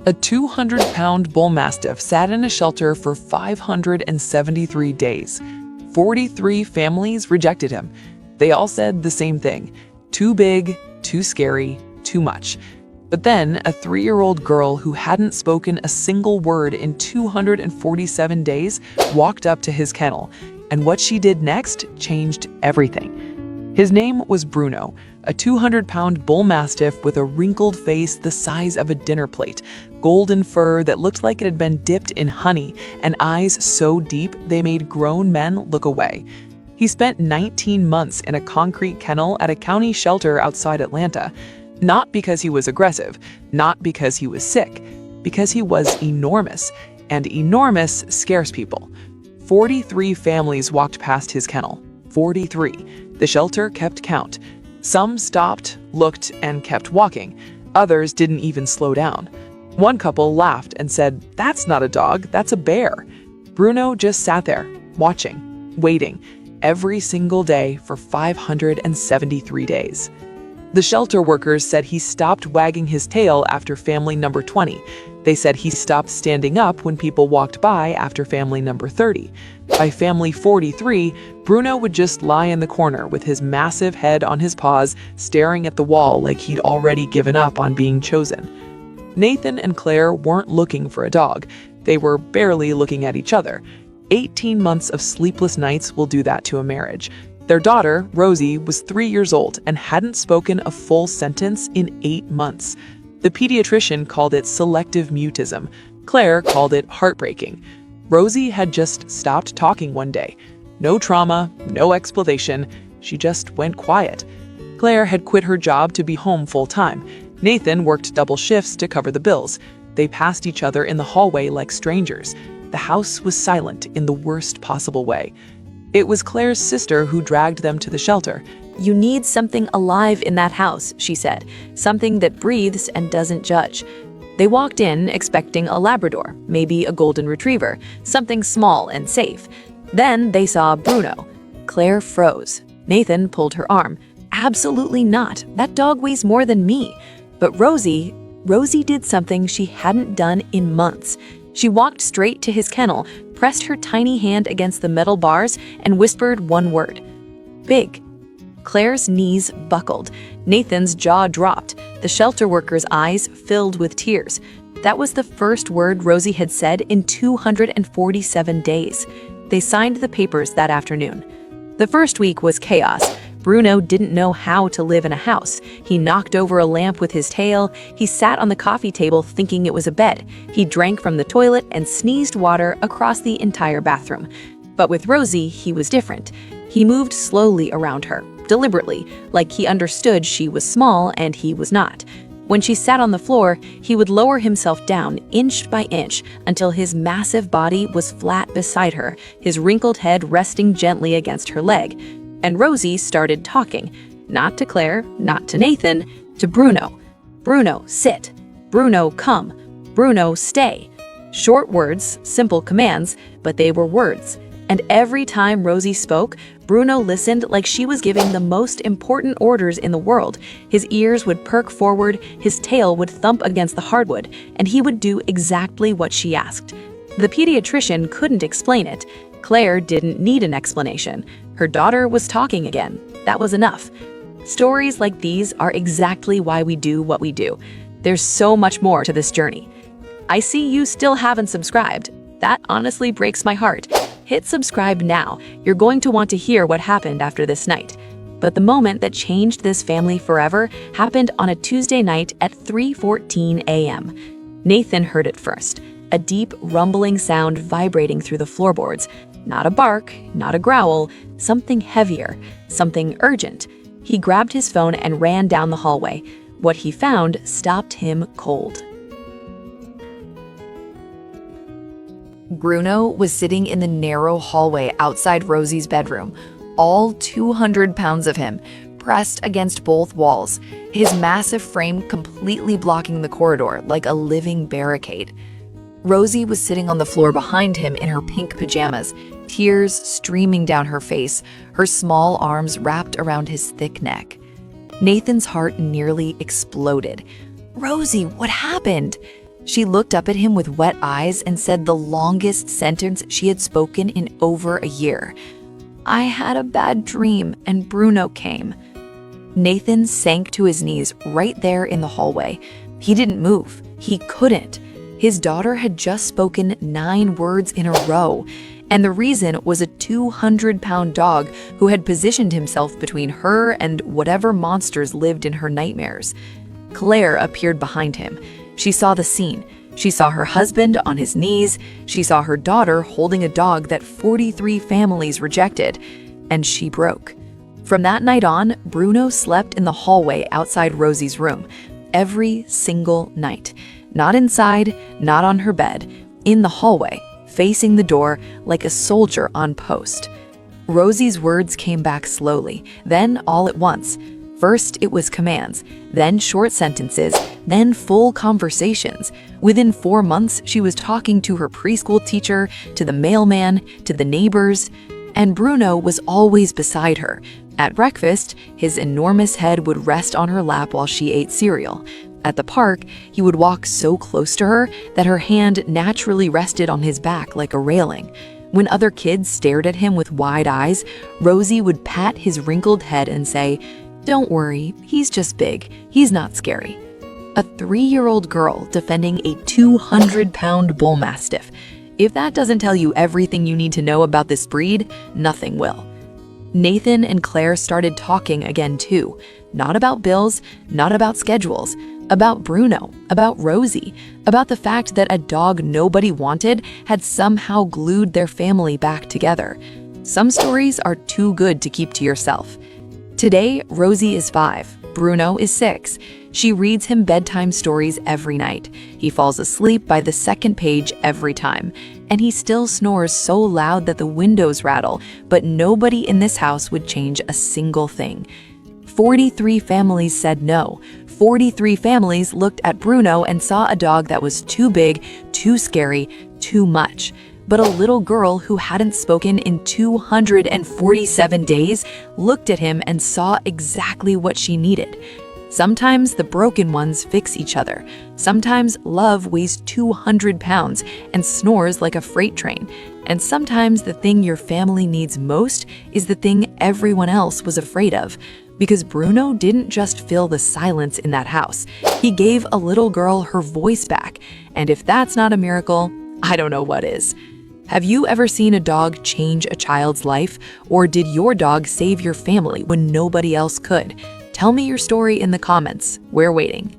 A 200-pound Bullmastiff sat in a shelter for 573 days. 43 families rejected him. They all said the same thing: too big, too scary, too much. But then a 3-year-old girl who hadn't spoken a single word in 247 days walked up to his kennel, and what she did next changed everything. His name was Bruno, a 200-pound Bullmastiff with a wrinkled face the size of a dinner plate, golden fur that looked like it had been dipped in honey, and eyes so deep they made grown men look away. He spent 19 months in a concrete kennel at a county shelter outside Atlanta, not because he was aggressive, not because he was sick, because he was enormous, and enormous scares people. 43 families walked past his kennel. 43. The shelter kept count. Some stopped, looked, and kept walking. Others didn't even slow down. One couple laughed and said, "That's not a dog, that's a bear." Bruno just sat there, watching, waiting, every single day for 573 days. The shelter workers said he stopped wagging his tail after family number 20. They said he stopped standing up when people walked by after family number 30. By family 43, Bruno would just lie in the corner with his massive head on his paws, staring at the wall like he'd already given up on being chosen. Nathan and Claire weren't looking for a dog. They were barely looking at each other. 18 months of sleepless nights will do that to a marriage. Their daughter, Rosie, was 3 years old and hadn't spoken a full sentence in 8 months. The pediatrician called it selectivemutism. Claire called it heartbreaking. Rosie had just stopped talking one day. No trauma, no explanation. She just went quiet. Claire had quit her job to be home full-time. Nathan worked double shifts to cover the bills. They passed each other in the hallway like strangers. The house was silent in the worst possible way. It was Claire's sister who dragged them to the shelter. "You need something alive in that house," she said. "Something that breathes and doesn't judge." They walked in expecting a Labrador, maybe a golden retriever, something small and safe. Then they saw Bruno. Claire froze. Nathan pulled her arm. "Absolutely not. That dog weighs more than me." But Rosie did something she hadn't done in months. She walked straight to his kennel, pressed her tiny hand against the metal bars, and whispered one word: "Big." Claire's knees buckled. Nathan's jaw dropped. The shelter worker's eyes filled with tears. That was the first word Rosie had said in 247 days. They signed the papers that afternoon. The first week was chaos. Bruno didn't know how to live in a house. He knocked over a lamp with his tail. He sat on the coffee table thinking it was a bed. He drank from the toilet and sneezed water across the entire bathroom. But with Rosie, he was different. He moved slowly around her, deliberately, like he understood she was small and he was not. When she sat on the floor, he would lower himself down inch by inch until his massive body was flat beside her, his wrinkled head resting gently against her leg. And Rosie started talking, not to Claire, not to Nathan, to Bruno. "Bruno, sit. Bruno, come. Bruno, stay." Short words, simple commands, but they were words. And every time Rosie spoke, Bruno listened like she was giving the most important orders in the world. His ears would perk forward, his tail would thump against the hardwood, and he would do exactly what she asked. The pediatrician couldn't explain it. Claire didn't need an explanation. Her daughter was talking again. That was enough. Stories like these are exactly why we do what we do. There's so much more to this journey. I see you still haven't subscribed. That honestly breaks my heart. Hit subscribe now. You're going to want to hear what happened after this night. But the moment that changed this family forever happened on a Tuesday night at 3:14 a.m. Nathan heard it first. A deep, rumbling sound vibrating through the floorboards. Not a bark, not a growl, something heavier, something urgent. He grabbed his phone and ran down the hallway. What he found stopped him cold. Bruno was sitting in the narrow hallway outside Rosie's bedroom, all 200 pounds of him, pressed against both walls, his massive frame completely blocking the corridor like a living barricade. Rosie was sitting on the floor behind him in her pink pajamas, tears streaming down her face, her small arms wrapped around his thick neck. Nathan's heart nearly exploded. "Rosie, what happened?" She looked up at him with wet eyes and said the longest sentence she had spoken in over a year. "I had a bad dream and Bruno came." Nathan sank to his knees right there in the hallway. He didn't move. He couldn't. His daughter had just spoken 9 words in a row, and the reason was a 200-pound dog who had positioned himself between her and whatever monsters lived in her nightmares. Claire appeared behind him. She saw the scene. She saw her husband on his knees. She saw her daughter holding a dog that 43 families rejected, and she broke. From that night on, Bruno slept in the hallway outside Rosie's room every single night. Not inside, not on her bed, in the hallway, facing the door like a soldier on post. Rosie's words came back slowly, then all at once. First, it was commands, then short sentences, then full conversations. Within 4 months, she was talking to her preschool teacher, to the mailman, to the neighbors, and Bruno was always beside her. At breakfast, his enormous head would rest on her lap while she ate cereal. At the park, he would walk so close to her that her hand naturally rested on his back like a railing. When other kids stared at him with wide eyes, Rosie would pat his wrinkled head and say, "Don't worry, he's just big. He's not scary." A 3-year-old girl defending a 200-pound Bullmastiff. If that doesn't tell you everything you need to know about this breed, nothing will. Nathan and Claire started talking again too. Not about bills, not about schedules, about Bruno, about Rosie, about the fact that a dog nobody wanted had somehow glued their family back together. Some stories are too good to keep to yourself. Today, Rosie is 5. Bruno is 6. She reads him bedtime stories every night. He falls asleep by the second page every time, and he still snores so loud that the windows rattle, but nobody in this house would change a single thing. 43 families said no. 43 families looked at Bruno and saw a dog that was too big, too scary, too much. But a little girl who hadn't spoken in 247 days looked at him and saw exactly what she needed. Sometimes the broken ones fix each other. Sometimes love weighs 200 pounds and snores like a freight train. And sometimes the thing your family needs most is the thing everyone else was afraid of. Because Bruno didn't just fill the silence in that house. He gave a little girl her voice back. And if that's not a miracle, I don't know what is. Have you ever seen a dog change a child's life? Or did your dog save your family when nobody else could? Tell me your story in the comments. We're waiting.